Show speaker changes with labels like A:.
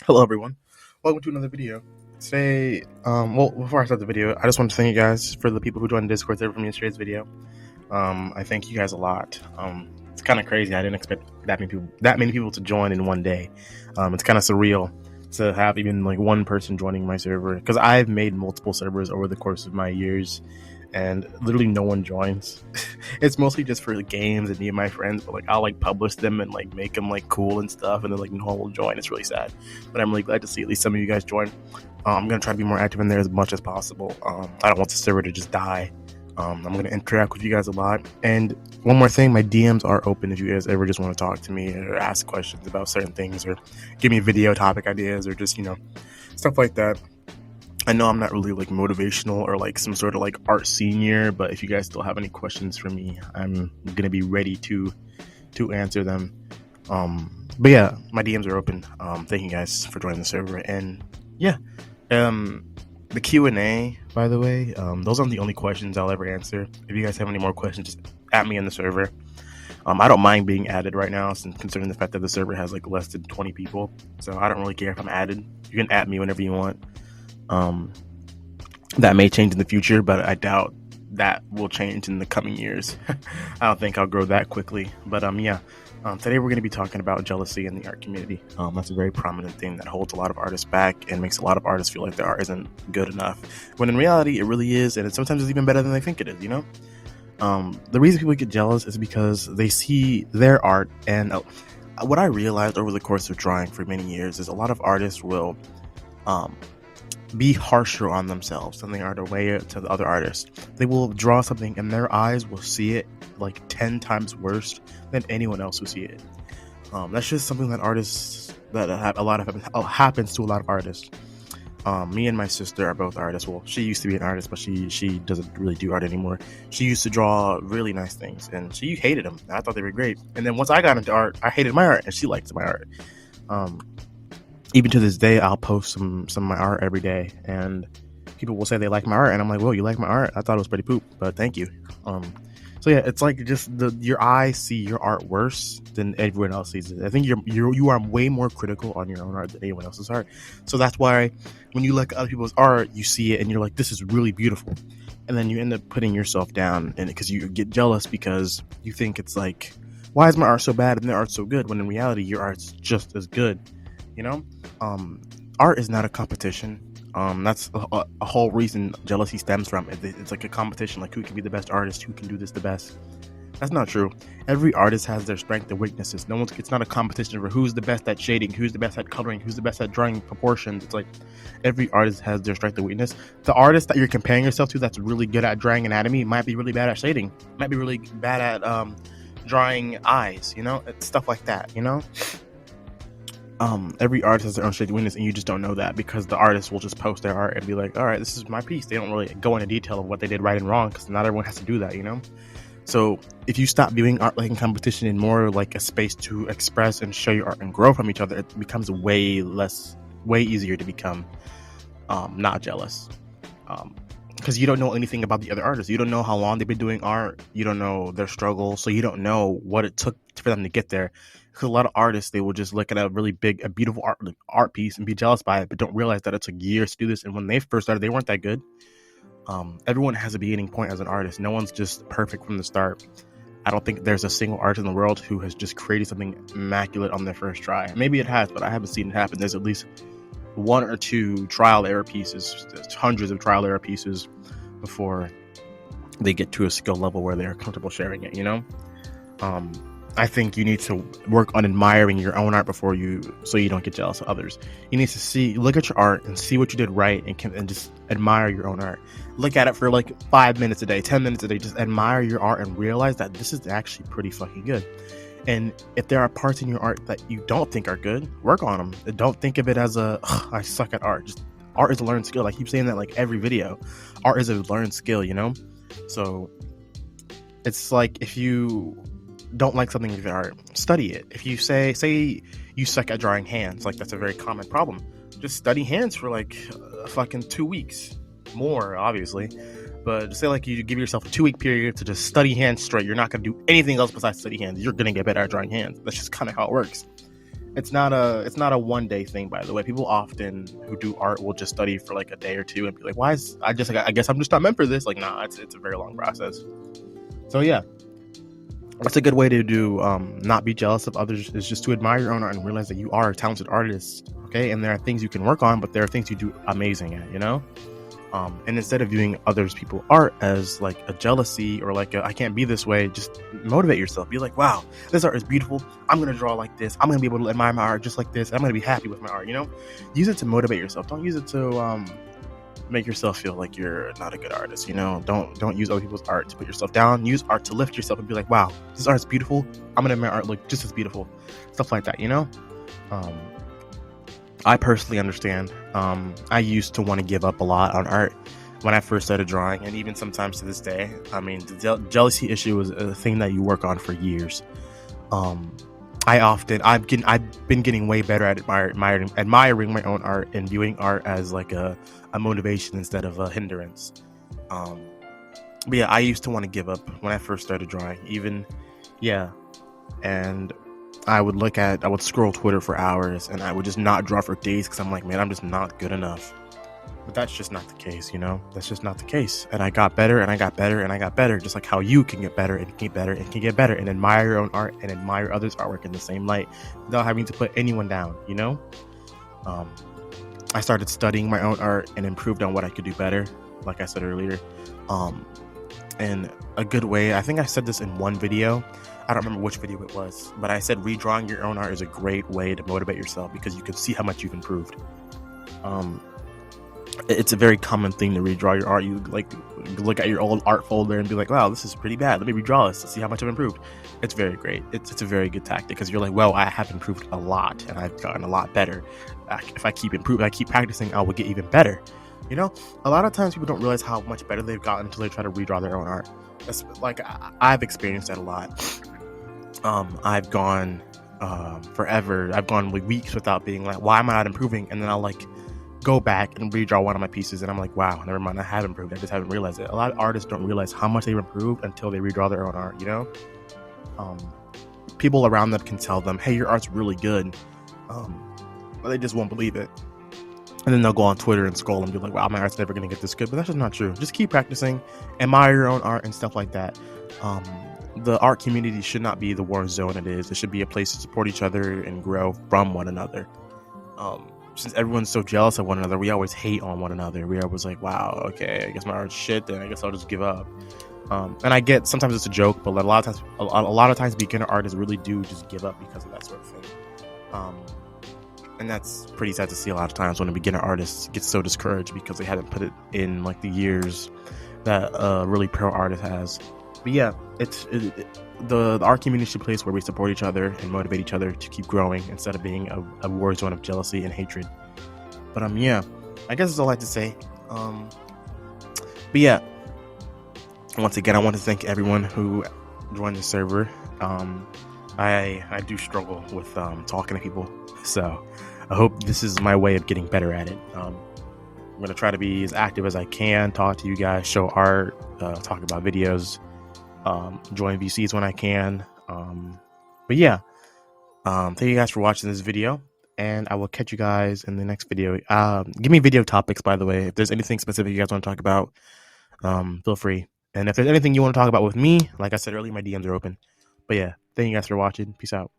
A: Hello everyone, welcome to another video. Today, before I start the video, I just want to thank you guys for the people who joined the Discord server from yesterday's video. I thank you guys a lot. It's kind of crazy. I didn't expect that many people to join in one day. It's kind of surreal to have even like one person joining my server, because I've made multiple servers over the course of my years, and literally no one joins. It's mostly just for the games and me and my friends, but like I'll like publish them and like make them like cool and stuff, and then like no one will join. It's really sad, but I'm really glad to see at least some of you guys join. I'm gonna try to be more active in there as much as possible. I don't want the server to just die. I'm gonna interact with you guys a lot. And one more thing, my DMs are open if you guys ever just want to talk to me or ask questions about certain things, or give me video topic ideas, or just stuff like that. I know I'm not really like motivational or like some sort of like art senior, but if you guys still have any questions for me, I'm gonna be ready to answer them. But yeah, my DMs are open. Thank you guys for joining the server, and yeah, the Q&A, by the way, those aren't the only questions I'll ever answer. If you guys have any more questions, just at me in the server. I don't mind being added right now, since considering the fact that the server has like less than 20 people, so I don't really care if I'm added. You can add me whenever you want. That may change in the future, but I doubt that will change in the coming years. I don't think I'll grow that quickly. But today we're going to be talking about jealousy in the art community. That's a very prominent thing that holds a lot of artists back and makes a lot of artists feel like their art isn't good enough, when in reality it really is, and sometimes it's even better than they think it is. The reason people get jealous is because they see their art, and what I realized over the course of drawing for many years is a lot of artists will be harsher on themselves than they are to the other artists. They will draw something and their eyes will see it like 10 times worse than anyone else who see it. That's just something that happens to a lot of artists. Me and my sister are both artists. Well, she used to be an artist, but she doesn't really do art anymore. She used to draw really nice things, and she hated them. I thought they were great. And then once I got into art, I hated my art, and she liked my art. Even to this day, I'll post some of my art every day, and people will say they like my art, and I'm like, whoa, you like my art? I thought it was pretty poop, but thank you. So yeah, it's like just your eyes see your art worse than everyone else sees it. I think you are way more critical on your own art than anyone else's art. So that's why when you look at other people's art, you see it and you're like, this is really beautiful, and then you end up putting yourself down, and because you get jealous because you think it's like, why is my art so bad and their art's so good? When in reality, your art's just as good. Art is not a competition. That's a whole reason jealousy stems from. It's like a competition, like who can be the best artist, who can do this the best. That's not true. Every artist has their strengths and weaknesses. It's not a competition for who's the best at shading, who's the best at coloring, who's the best at drawing proportions. It's like every artist has their strength and weakness. The artist that you're comparing yourself to that's really good at drawing anatomy might be really bad at shading, might be really bad at drawing eyes, it's stuff like that. Every artist has their own strength and weakness, and you just don't know that because the artist will just post their art and be like, all right, this is my piece. They don't really go into detail of what they did right and wrong, because not everyone has to do that. So if you stop viewing art like a competition and more like a space to express and show your art and grow from each other, it becomes way easier to become not jealous, because you don't know anything about the other artists. You don't know how long they've been doing art. You don't know their struggle, so you don't know what it took for them to get there. Because a lot of artists, they will just look at a beautiful art piece and be jealous by it, but don't realize that it took years to do this. And when they first started, they weren't that good. Everyone has a beginning point as an artist. No one's just perfect from the start. I don't think there's a single artist in the world who has just created something immaculate on their first try. Maybe it has, but I haven't seen it happen. There's at least one or two trial error pieces, hundreds of trial error pieces before they get to a skill level where they're comfortable sharing it. I think you need to work on admiring your own art so you don't get jealous of others. You need to look at your art and see what you did right, and just admire your own art. Look at it for like 5 minutes a day, 10 minutes a day. Just admire your art and realize that this is actually pretty fucking good. And if there are parts in your art that you don't think are good, work on them. Don't think of it as I suck at art. Just art is a learned skill. I keep saying that like every video. Art is a learned skill, So it's like, if you don't like something in your art, study it. If you say you suck at drawing hands, like that's a very common problem, just study hands for like fucking 2 weeks, more obviously, but say like you give yourself a 2-week period to just study hands straight. You're not going to do anything else besides study hands. You're going to get better at drawing hands. That's just kind of how it works. It's not a one day thing, by the way. People often who do art will just study for like a day or two and be like, why is I guess I'm just not meant for this. Like, nah, it's a very long process. So yeah, that's a good way to do not be jealous of others, is just to admire your own art and realize that you are a talented artist. Okay, and there are things you can work on, but there are things you do amazing at, you know. And instead of viewing others people art as like a jealousy or like I can't be this way, just motivate yourself. Be like, wow, this art is beautiful. I'm gonna draw like this. I'm gonna be able to admire my art just like this. I'm gonna be happy with my art, you know. Use it to motivate yourself. Don't use it to make yourself feel like you're not a good artist, you know. Don't use other people's art to put yourself down. Use art to lift yourself and be like, wow, this art is beautiful. I'm gonna make my art look just as beautiful. Stuff like that, you know. um I personally understand. I used to want to give up a lot on art when I first started drawing, and even sometimes to this day. I mean, the jealousy issue is a thing that you work on for years. um I've been getting way better at admiring my own art and viewing art as like a motivation instead of a hindrance. Um, but yeah, I used to want to give up when I first started drawing. Even yeah, and I would scroll Twitter for hours, and I would just not draw for days because I'm like, man, I'm just not good enough. But that's just not the case, you know? That's just not the case. And I got better and I got better and I got better, just like how you can get better and get better and can get better and admire your own art and admire others' artwork in the same light without having to put anyone down, you know? Um, I started studying my own art and improved on what I could do better, like I said earlier. Um, and a good way, I think I said this in one video. I don't remember which video it was, but I said redrawing your own art is a great way to motivate yourself because you can see how much you've improved. Um, it's a very common thing to redraw your art. You like look at your old art folder and be like, wow, this is pretty bad. Let me redraw this to see how much I've improved. It's very great. It's a very good tactic because you're like, well, I have improved a lot and I've gotten a lot better. If I keep improving, I keep practicing, I will get even better. You know, a lot of times people don't realize how much better they've gotten until they try to redraw their own art. That's like I've experienced that a lot. I've gone forever. I've gone like weeks without being like, why am I not improving? And then I'll like go back and redraw one of my pieces, and I'm like, wow, never mind, I have improved. I just haven't realized it. A lot of artists don't realize how much they've improved until they redraw their own art, you know? People around them can tell them, hey, your art's really good, but they just won't believe it. And then they'll go on Twitter and scroll and be like, wow, my art's never going to get this good. But that's just not true. Just keep practicing, admire your own art and stuff like that. The art community should not be the war zone it is. It should be a place to support each other and grow from one another. Since everyone's so jealous of one another, we always hate on one another. We always like, wow, okay, I guess my art's shit, then I guess I'll just give up. And I get sometimes it's a joke, but a lot of times beginner artists really do just give up because of that sort of thing. And that's pretty sad to see a lot of times when a beginner artist gets so discouraged because they haven't put it in like the years that a really pro artist has. But yeah, the art community should be a place where we support each other and motivate each other to keep growing instead of being a war zone of jealousy and hatred. But yeah, I guess that's all I have to say. But yeah, once again, I want to thank everyone who joined the server. I do struggle with talking to people, so I hope this is my way of getting better at it. I'm going to try to be as active as I can, talk to you guys, show art, talk about videos, join VCs when I can. But yeah, thank you guys for watching this video, and I will catch you guys in the next video. Give me video topics, by the way. If there's anything specific you guys want to talk about, feel free. And if there's anything you want to talk about with me, like I said earlier, my DMs are open. But yeah, thank you guys for watching. Peace out.